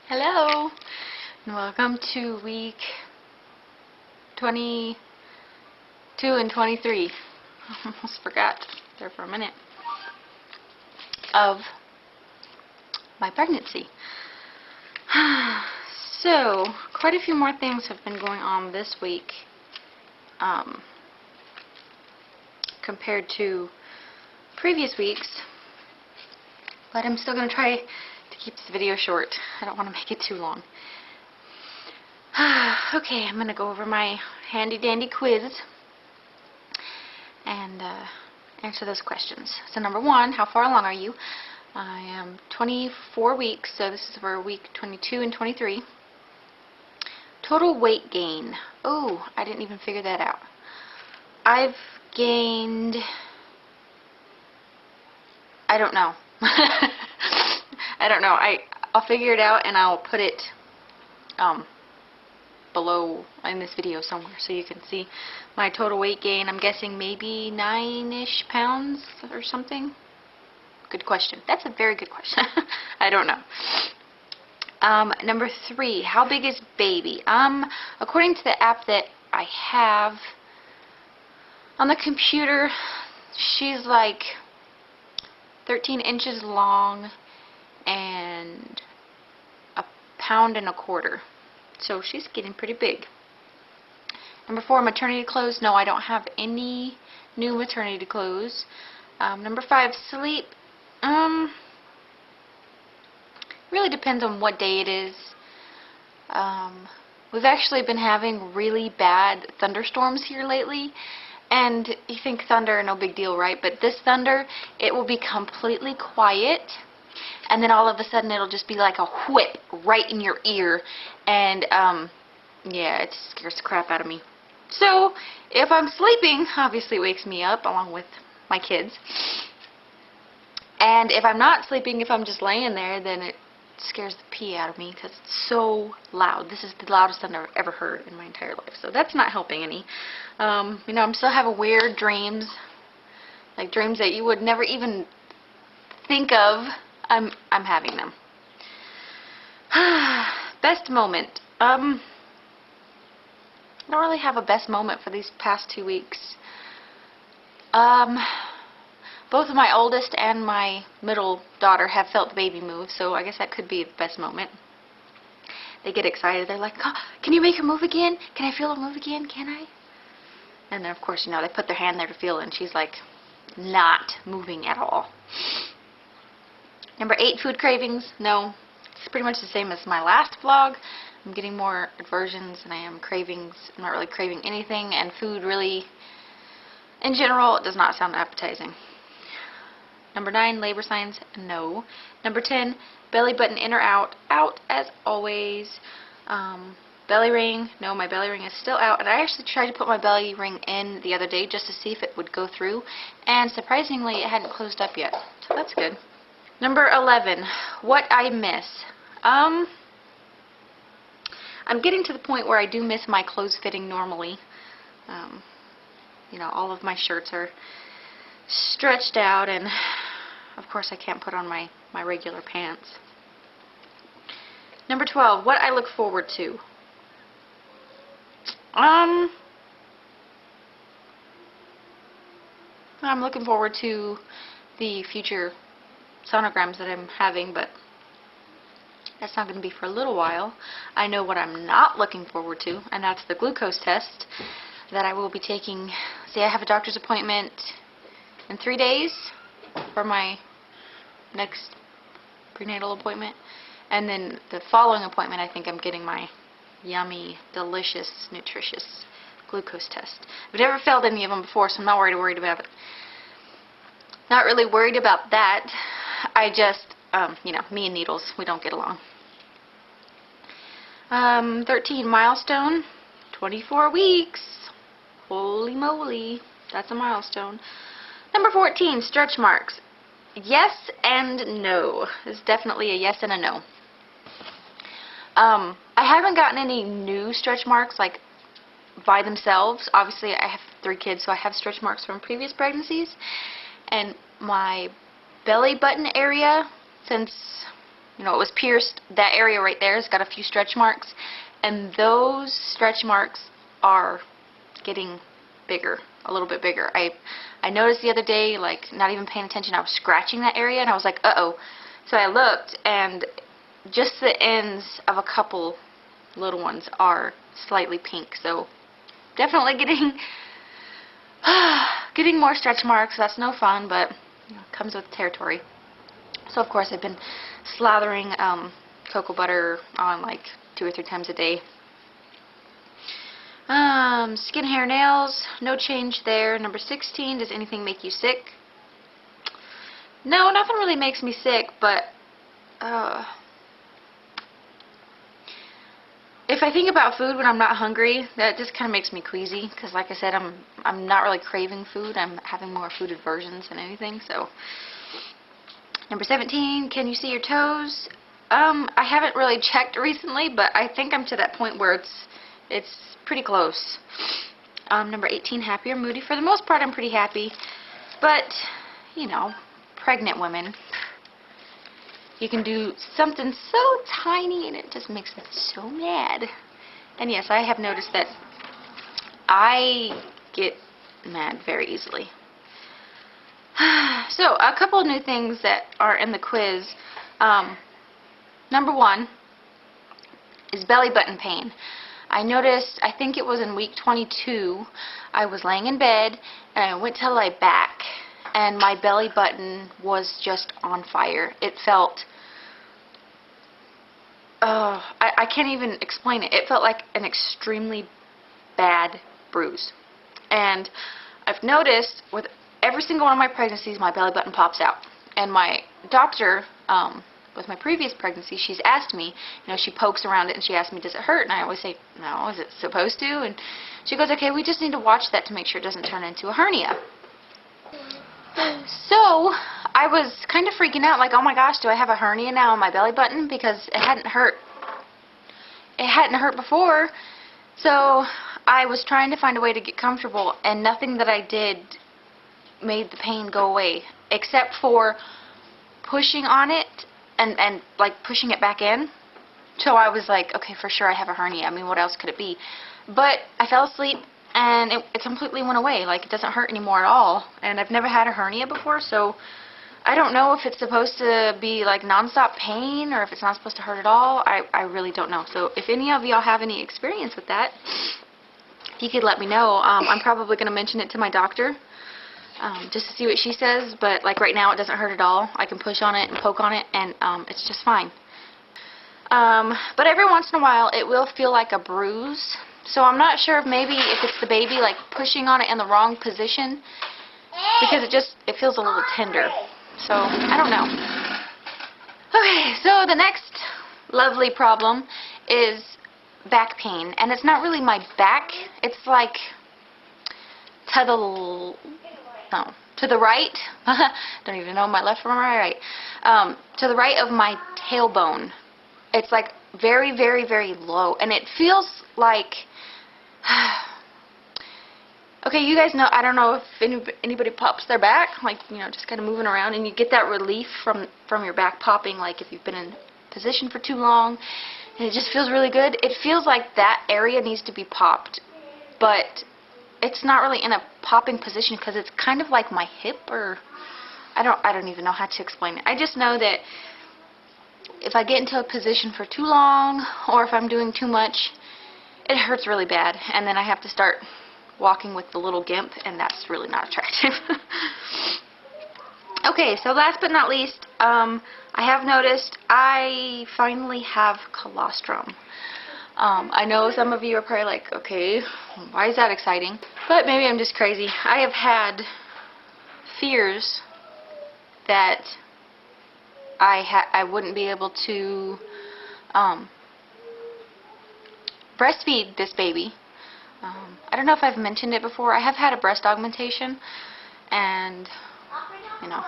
Hello, and welcome to week 22 and 23. I almost forgot there for a minute of my pregnancy. So, quite a few more things have been going on this week compared to previous weeks, but I'm still going to try to keep this video short. I don't want to make it too long. Okay, I'm going to go over my handy dandy quiz and answer those questions. So number one, how far along are you? I am 24 weeks, so this is for week 22 and 23. Total weight gain. Oh, I didn't even figure that out. I've gained, I don't know. I don't know. I'll figure it out and I'll put it below in this video somewhere so you can see my total weight gain. I'm guessing maybe 9-ish pounds or something. Good question. That's a very good question. I don't know. Number 3, how big is baby? According to the app that I have on the computer, she's like 13 inches long and 1.25 pounds. So she's getting pretty big. Number 4, maternity clothes. No, I don't have any new maternity clothes. Number 5, sleep. Really depends on what day it is. We've actually been having really bad thunderstorms here lately. And you think thunder, no big deal, right? But this thunder, it will be completely quiet, and then all of a sudden it'll just be like a whip right in your ear, and yeah, it scares the crap out of me. So if I'm sleeping, obviously it wakes me up along with my kids. And if I'm not sleeping, if I'm just laying there, then it scares the pee out of me because it's so loud. This is the loudest thunder I've ever heard in my entire life, so that's not helping any. You know, I'm still having weird dreams, like dreams that you would never even think of. I'm having them. Best moment. I don't really have a best moment for these past 2 weeks. Both of my oldest and my middle daughter have felt the baby move, so I guess that could be the best moment. They get excited. They're like, oh, can you make her move again? Can I feel her move again? Can I? And then, of course, you know, they put their hand there to feel it, and she's like not moving at all. Number 8, food cravings. No, it's pretty much the same as my last vlog. I'm getting more aversions than I am cravings. I'm not really craving anything, and food really, in general, does not sound appetizing. Number 9, labor signs. No. Number 10, belly button in or out. Out as always. Belly ring. No, my belly ring is still out, and I actually tried to put my belly ring in the other day just to see if it would go through, and surprisingly it hadn't closed up yet, so that's good. Number 11, what I miss. I'm getting to the point where I do miss my clothes fitting normally. You know, all of my shirts are stretched out, and of course I can't put on my regular pants. Number 12, what I look forward to. I'm looking forward to the future sonograms that I'm having, but that's not going to be for a little while. I know what I'm not looking forward to, and that's the glucose test that I will be taking. See, I have a doctor's appointment in 3 days for my next prenatal appointment, and then the following appointment I think I'm getting my yummy, delicious, nutritious glucose test. I've never failed any of them before, so I'm not worried about it. Not really worried about that. I just, you know, me and needles, we don't get along. 13, milestone, 24 weeks. Holy moly, that's a milestone. Number 14, stretch marks. Yes and no. It's definitely a yes and a no. I haven't gotten any new stretch marks, like, by themselves. Obviously, I have 3 kids, so I have stretch marks from previous pregnancies. And my belly button area, since you know, it was pierced. That area right there has got a few stretch marks, and those stretch marks are getting bigger, a little bit bigger. I noticed the other day, like, not even paying attention, I was scratching that area, and I was like, uh-oh. So I looked, and just the ends of a couple little ones are slightly pink. So definitely getting getting more stretch marks. That's no fun, but you know, comes with the territory. So of course I've been slathering cocoa butter on like 2 or 3 times a day. Skin, hair, nails, no change there. Number 16, does anything make you sick? No, nothing really makes me sick, but if I think about food when I'm not hungry, that just kind of makes me queasy, because like I said, I'm not really craving food. I'm having more food aversions than anything. So number 17, can you see your toes? I haven't really checked recently, but I think I'm to that point where it's pretty close. Number 18, happy or moody? For the most part, I'm pretty happy, but you know, pregnant women, you can do something so tiny and it just makes them so mad. And yes, I have noticed that I get mad very easily. So, a couple of new things that are in the quiz. Number 1 is belly button pain. I noticed, I think it was in week 22, I was laying in bed and I went to lie back, and my belly button was just on fire. It felt, I can't even explain it. It felt like an extremely bad bruise. And I've noticed with every single one of my pregnancies, my belly button pops out. And my doctor, with my previous pregnancy, she's asked me, you know, she pokes around it and she asks me, does it hurt? And I always say, no, is it supposed to? And she goes, okay, we just need to watch that to make sure it doesn't turn into a hernia. So I was kind of freaking out, like, oh my gosh, do I have a hernia now on my belly button? Because it hadn't hurt. It hadn't hurt before. So I was trying to find a way to get comfortable, and nothing that I did made the pain go away, except for pushing on it and like pushing it back in. So I was like, okay, for sure I have a hernia. I mean, what else could it be? But I fell asleep and it completely went away. Like, it doesn't hurt anymore at all. And I've never had a hernia before, so I don't know if it's supposed to be like nonstop pain or if it's not supposed to hurt at all. I really don't know. So if any of y'all have any experience with that, if you could let me know. I'm probably going to mention it to my doctor. Just to see what she says, but like right now it doesn't hurt at all. I can push on it and poke on it, and it's just fine. But every once in a while it will feel like a bruise, so I'm not sure if maybe if it's the baby like pushing on it in the wrong position, because it feels a little tender. So I don't know. Okay, so the next lovely problem is back pain, and it's not really my back. It's like to the right. Don't even know my left from my right. To the right of my tailbone. It's like very, very, very low, and it feels like. Okay, you guys know. I don't know if anybody pops their back, like, you know, just kind of moving around, and you get that relief from your back popping, like if you've been in position for too long, and it just feels really good. It feels like that area needs to be popped, but it's not really in a popping position because it's kind of like my hip, or I don't even know how to explain it. I just know that if I get into a position for too long, or if I'm doing too much, it hurts really bad, and then I have to start walking with the little gimp, and that's really not attractive. Okay, so last but not least, I have noticed I finally have colostrum. I know some of you are probably like, okay, why is that exciting? But maybe I'm just crazy. I have had fears that I wouldn't be able to breastfeed this baby. I don't know if I've mentioned it before. I have had a breast augmentation, and you know,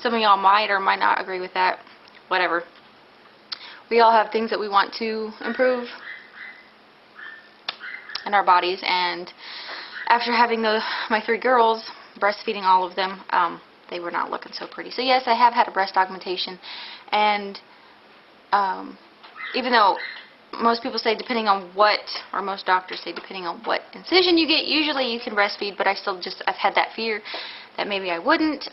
some of y'all might or might not agree with that. Whatever. We all have things that we want to improve in our bodies, and after having my 3 girls, breastfeeding all of them, they were not looking so pretty. So yes, I have had a breast augmentation, and even though most people say depending on what, or most doctors say depending on what incision you get, usually you can breastfeed, but I've had that fear that maybe I wouldn't.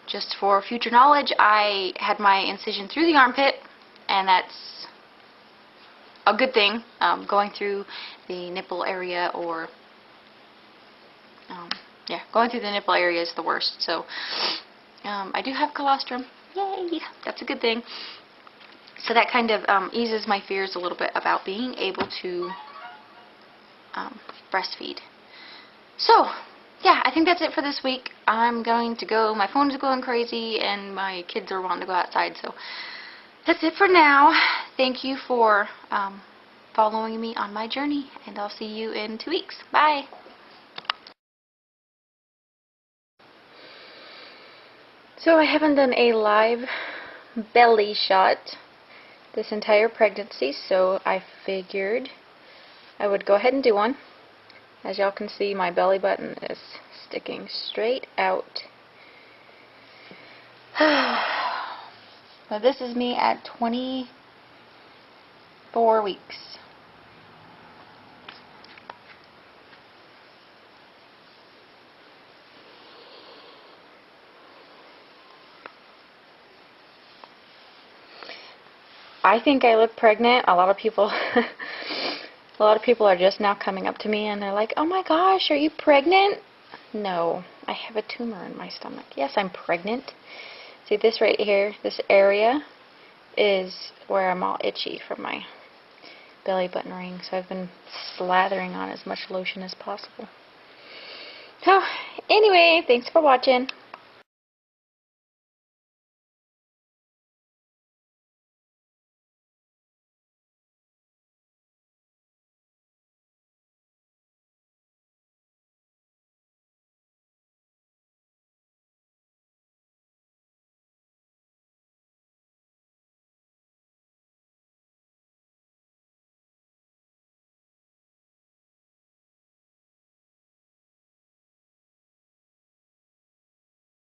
Just for future knowledge, I had my incision through the armpit, and that's a good thing. Going through the nipple area, or yeah, going through the nipple area is the worst. So I do have colostrum. Yay! That's a good thing. So that kind of eases my fears a little bit about being able to breastfeed. So yeah, I think that's it for this week. I'm going to go. My phone's going crazy, and my kids are wanting to go outside. So that's it for now. Thank you for following me on my journey, and I'll see you in 2 weeks. Bye. So I haven't done a live belly shot this entire pregnancy, so I figured I would go ahead and do one. As y'all can see, my belly button is sticking straight out. So this is me at 24 weeks. I think I look pregnant. A lot of people are just now coming up to me and they're like, "Oh my gosh, are you pregnant?" No, I have a tumor in my stomach. Yes, I'm pregnant. See this right here, this area is where I'm all itchy from my belly button ring. So I've been slathering on as much lotion as possible. So anyway, thanks for watching.